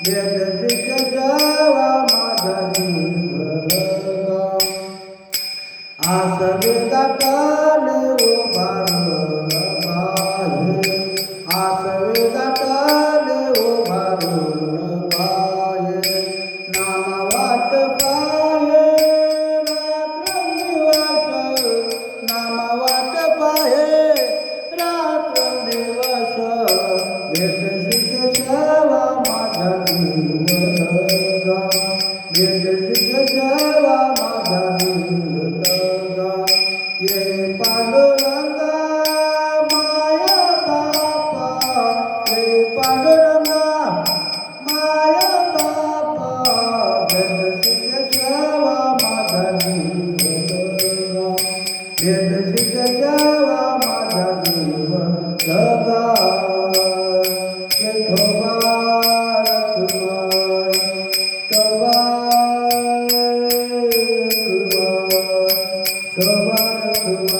भेट शिकजावा माझा जीवनगा आसवे दाटाले उभारून पाये आसवे दाटाले उभारून पाये नामा वाट पाये रात्रंदिवस नामा वाट पाये रात्रंदिवस भेट शिकजावा माझा जीवनगा भेट शिकजावा माझा जीवनगा ये पांडुरंगा माया बापा ये पांडुरंगा माया बापा भेट शिकजावा माझा जीवनगा भेट शिकजावा माझा जीवनगा Come on.